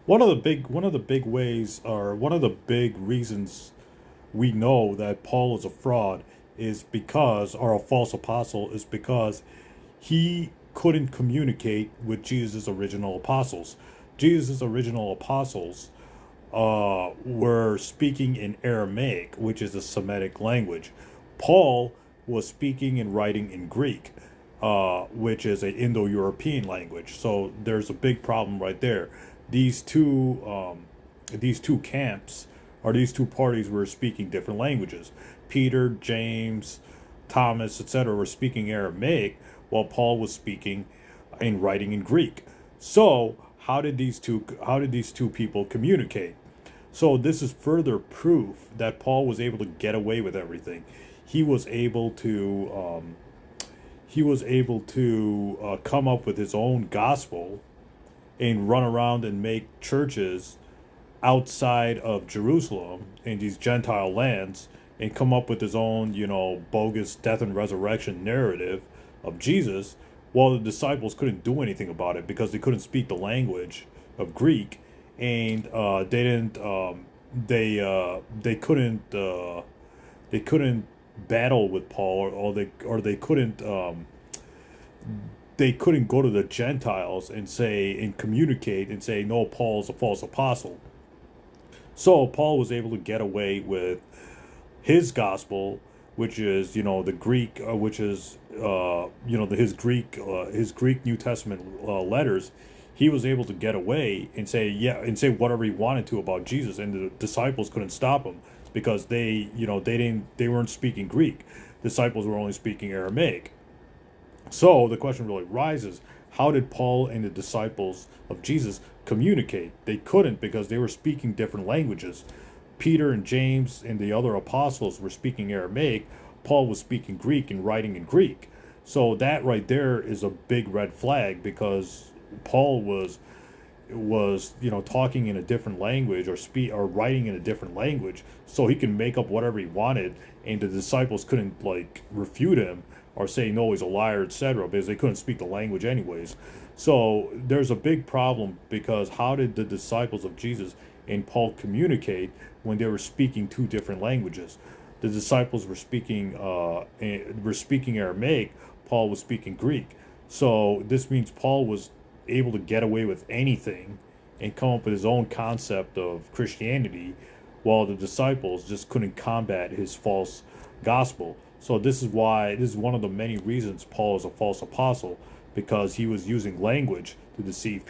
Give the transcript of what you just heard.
One of the big ways, or one of the big reasons we know that Paul is a fraud is because, or a false apostle, is because he couldn't communicate with Jesus' original apostles. Jesus' original apostles were speaking in Aramaic, which is a Semitic language. Paul was speaking and writing in Greek, which is an Indo-European language. So there's a big problem right there. These two, these two camps, or these two parties, were speaking different languages. Peter, James, Thomas, etc., were speaking Aramaic, while Paul was speaking and writing in Greek. So how did these two people communicate? So this is further proof that Paul was able to get away with everything. He was able to come up with his own gospel and run around and make churches outside of Jerusalem in these Gentile lands and come up with his own, bogus death and resurrection narrative of Jesus, while the disciples couldn't do anything about it because they couldn't speak the language of Greek, and they couldn't battle with Paul, they couldn't go to the Gentiles and say and communicate and say no, Paul's a false apostle. So Paul was able to get away with his gospel, which is the Greek, which is his Greek New Testament letters. He was able to get away and say whatever he wanted to about Jesus, and the disciples couldn't stop him because they weren't speaking Greek. Disciples were only speaking Aramaic. So the question really rises: how did Paul and the disciples of Jesus communicate? They couldn't because they were speaking different languages. Peter and James and the other apostles were speaking Aramaic. Paul was speaking Greek and writing in Greek. So that right there is a big red flag, because Paul was talking in a different language, or writing in a different language, so he can make up whatever he wanted, and the disciples couldn't refute him or say no, he's a liar, etc., because they couldn't speak the language anyways. So there's a big problem, because how did the disciples of Jesus and Paul communicate when they were speaking two different languages? The disciples were speaking Aramaic. Paul was speaking Greek. So this means Paul was able to get away with anything and come up with his own concept of Christianity, while the disciples just couldn't combat his false gospel. So this is one of the many reasons Paul is a false apostle, because he was using language to deceive people.